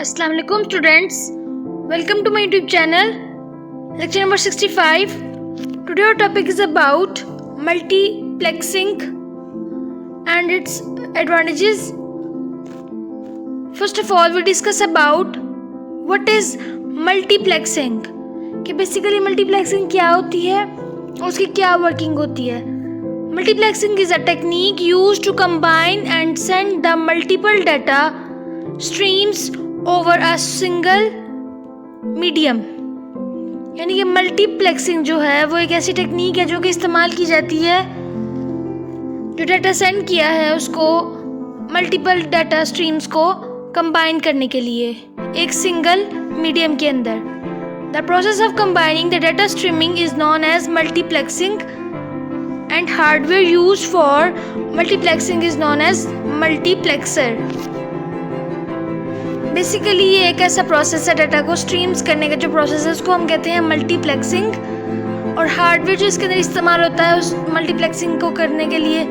Assalamu alaikum students, welcome to my YouTube channel, lecture number 65. Today our topic is about multiplexing and its advantages. First of all, we discuss about what is multiplexing, कि basically multiplexing क्या होती है और उसकी क्या working होती है. Multiplexing is a technique used to combine and send the multiple data streams over a single medium. यानी कि मल्टीप्लेक्सिंग जो है वो एक ऐसी टेक्निक है जो कि इस्तेमाल की जाती है जो डाटा सेंड किया है उसको मल्टीपल डाटा स्ट्रीम्स को कंबाइन करने के लिए एक सिंगल मीडियम के अंदर. The process of combining the data streaming is known as multiplexing and hardware used for multiplexing is known as multiplexer. Basically ये एक ऐसा प्रोसेस है डाटा को स्ट्रीम्स करने का जो प्रोसेस है उसको हम कहते हैं मल्टीप्लेक्सिंग, और हार्डवेयर जो इसके अंदर इस्तेमाल होता है उस मल्टीप्लेक्सिंग को करने के लिए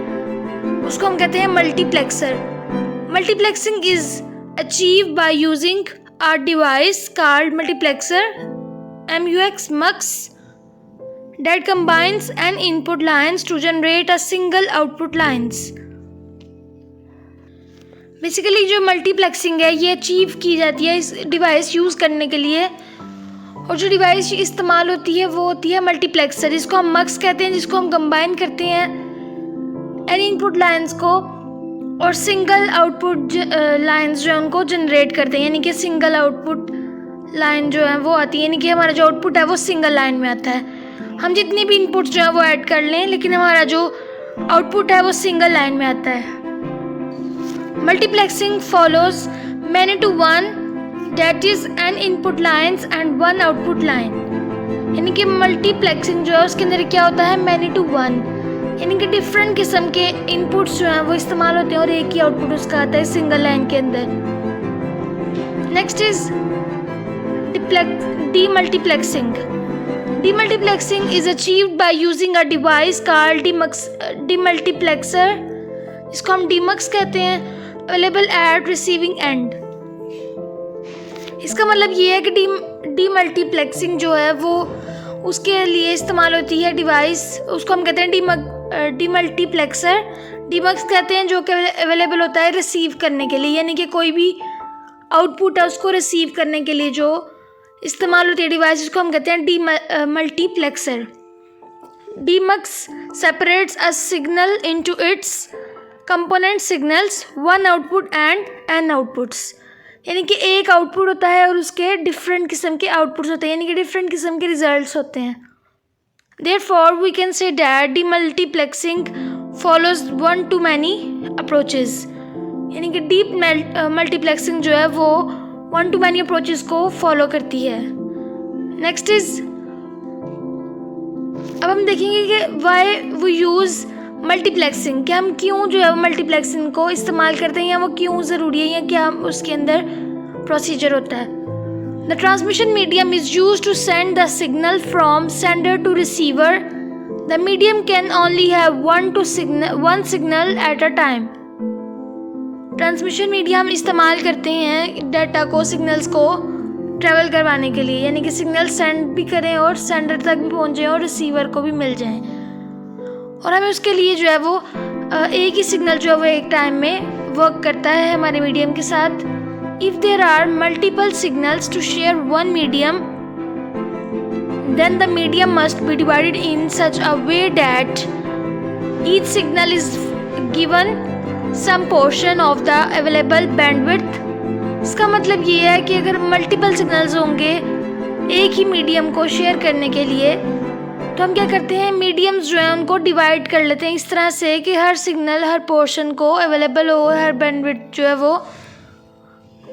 उसको हम कहते हैं multiplexer. Multiplexing is achieve by using a device called multiplexer MUX that combines an input lines to generate a single output lines. Basically जो मल्टीप्लेक्सिंग है ये अचीव की जाती है इस डिवाइस यूज़ करने के लिए, और जो डिवाइस इस्तेमाल होती है वो होती है मल्टीप्लेक्सर, जिसको हम मक्स कहते हैं, जिसको हम कंबाइन करते हैं एन इनपुट लाइंस को और सिंगल आउटपुट लाइंस जो है उनको जनरेट करते हैं. यानी कि सिंगल आउटपुट लाइन जो है वो आती है, यानी कि हमारा जो आउटपुट है वो सिंगल लाइन में आता है. हम जितनी भी इनपुट्स जो है वो ऐड कर लें लेकिन हमारा जो आउटपुट है वो सिंगल लाइन में आता है. Multiplexing follows many to one, that is n input lines and one output line. यानी कि मल्टीप्लेक्सिंग जो है उसके अंदर क्या होता है many to one, यानी कि डिफरेंट किस्म के इनपुट्स जो हैं वो इस्तेमाल होते हैं और एक ही आउटपुट उसका आता है सिंगल लाइन के अंदर. Next is demultiplexing. Demultiplexing is achieved by using a device called demultiplexer, इसको हम डीमक्स कहते हैं, अवेलेबल एट रिसीविंग एंड. इसका मतलब ये है कि डीमल्टीप्लेक्सिंग जो है वो उसके लिए इस्तेमाल होती है डिवाइस, उसको हम कहते हैं डीमल्टीप्लेक्सर. डीमक्स कहते हैं जो कि अवेलेबल होता है रिसीव करने के लिए, यानी कि कोई भी आउटपुट है उसको रिसीव करने के लिए जो इस्तेमाल होती है डिवाइस, उसको हम कहते हैं multiplexer. Demux separates a signal into its component signals, one output and N outputs. यानी कि एक आउटपुट होता है और उसके डिफरेंट किस्म के आउटपुट्स होते हैं, यानी कि डिफरेंट किस्म के रिजल्ट्स होते हैं. Therefore we can say that demultiplexing follows one to many approaches. यानी कि डीप मल्टीप्लेक्सिंग जो है वो वन टू मैनी अप्रोचेस को फॉलो करती है. नेक्स्ट इज, अब हम देखेंगे कि वाई वी यूज़ मल्टीप्लेक्सिंग, कि हम क्यों जो है मल्टीप्लेक्सिंग को इस्तेमाल करते हैं या वो क्यों ज़रूरी है या क्या उसके अंदर प्रोसीजर होता है. The transmission medium is used to send the signal from sender to receiver. The medium can only have one signal at a time. Transmission medium हम इस्तेमाल करते हैं डाटा को, सिग्नल्स को ट्रेवल करवाने के लिए, यानी कि सिग्नल सेंड भी करें और सेंडर तक भी पहुँचें और रिसीवर को भी मिल जाएँ, और हमें उसके लिए जो है वो एक ही सिग्नल जो है वो एक टाइम में वर्क करता है हमारे मीडियम के साथ. If there are multiple signals to share one medium then the medium must be divided in such a way that each signal is given some portion of the available bandwidth. इसका मतलब ये है कि अगर multiple signals होंगे एक ही medium को share करने के लिए तो हम क्या करते हैं, मीडियम्स जो हैं उनको डिवाइड कर लेते हैं इस तरह से कि हर सिग्नल हर पोर्शन को अवेलेबल हो, हर बैंडविड्थ जो है वो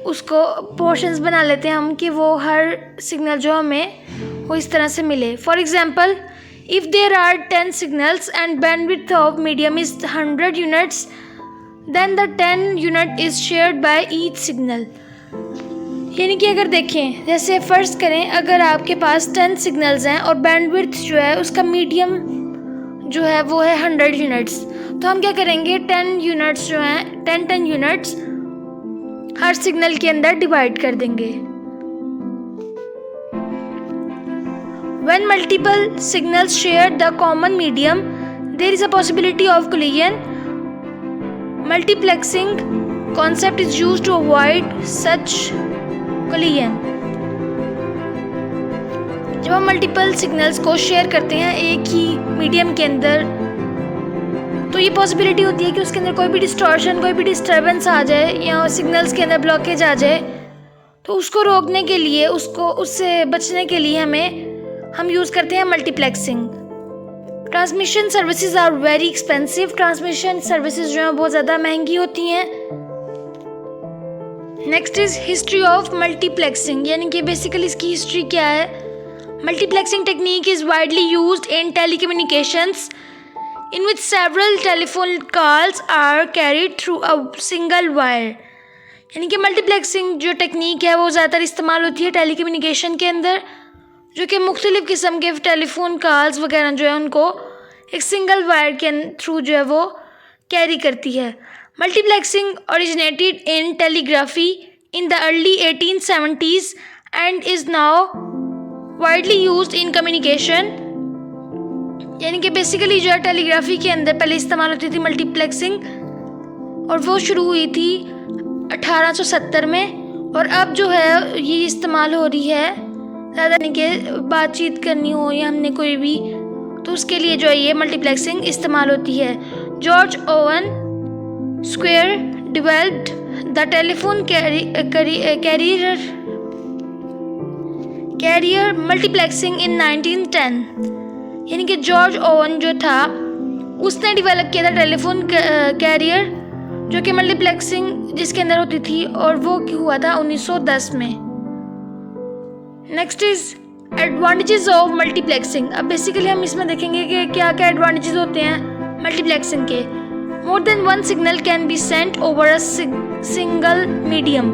उसको पोर्शंस बना लेते हैं हम कि वो हर सिग्नल जो हमें वो इस तरह से मिले. For example, if there are 10 signals and bandwidth of medium is 100 units then the 10 unit is shared by each signal. यानी कि अगर देखें, जैसे फ़र्ज़ करें अगर आपके पास 10 सिग्नल्स हैं और बैंडविड्थ जो है उसका मीडियम जो है वो है 100 यूनिट्स, तो हम क्या करेंगे 10 यूनिट्स जो हैं 10 यूनिट्स हर सिग्नल के अंदर डिवाइड कर देंगे। When multiple signals share the common medium, there is a possibility of collision. Multiplexing concept is used to avoid such collision. जब हम मल्टीपल सिग्नल्स को शेयर करते हैं एक ही मीडियम के अंदर, तो ये पॉसिबिलिटी होती है कि उसके अंदर कोई भी डिस्टॉर्शन, कोई भी डिस्टर्बेंस आ जाए या सिग्नल्स के अंदर ब्लॉकेज आ जाए, तो उसको रोकने के लिए, उससे बचने के लिए हम यूज़ करते हैं multiplexing. Transmission services are very expensive. Transmission services जो हैं बहुत ज़्यादा महंगी होती हैं। Next is history of multiplexing, यानी कि बेसिकली इसकी हिस्ट्री क्या है। Multiplexing technique is widely used in telecommunications in which several telephone calls are carried through a single wire। यानी कि मल्टीप्लेक्सिंग जो टेक्निक है वो ज़्यादातर इस्तेमाल होती है टेलीकम्युनिकेशन के अंदर, जो कि मुख्तलिफ़ किस्म के टेलीफोन कॉल्स वगैरह जो है उनको एक सिंगल वायर के थ्रू जो है वो कैरी करती है। Multiplexing originated in telegraphy in the early 1870s and is now widely used in communication. यानी कि बेसिकली जो है टेलीग्राफी के अंदर पहले इस्तेमाल होती थी मल्टीप्लेक्सिंग, और वो शुरू हुई थी 1870 में, और अब जो है ये इस्तेमाल हो रही है ज़्यादा, यानी कि बातचीत करनी हो या हमने कोई भी, तो उसके लिए जो है ये मल्टीप्लेक्सिंग इस्तेमाल होती है। George Owen Squier developed the telephone carrier multiplexing in 1910। यानी कि जॉर्ज ओवन जो था उसने डेवलप किया था टेलीफोन कैरियर, जो कि मल्टीप्लेक्सिंग जिसके अंदर होती थी, और वो हुआ था 1910 में। Next is advantages of multiplexing. अब बेसिकली हम इसमें देखेंगे कि क्या क्या एडवांटेजेस होते हैं मल्टीप्लेक्सिंग के। More than one signal can be sent over a single medium,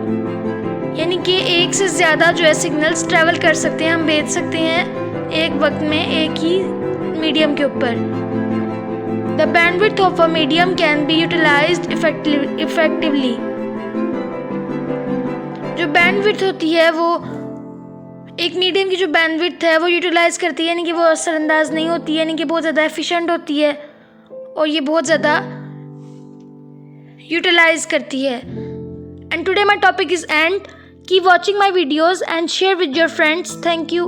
यानी कि एक से ज़्यादा जो है सिग्नल्स ट्रैवल कर सकते हैं, हम भेज सकते हैं एक वक्त में एक ही मीडियम के ऊपर। The bandwidth of a medium can be utilised effectively. जो बैंडविड्थ होती है वो एक मीडियम की जो बैंडविड्थ है वो यूटिलाइज करती है, यानी कि वो असरअंदाज नहीं होती है, यानी कि बहुत ज़्यादा एफिशिएंट होती है और ये बहुत ज़्यादा यूटिलाइज करती है। And today my topic is and. Keep watching my videos and share with your friends. Thank you.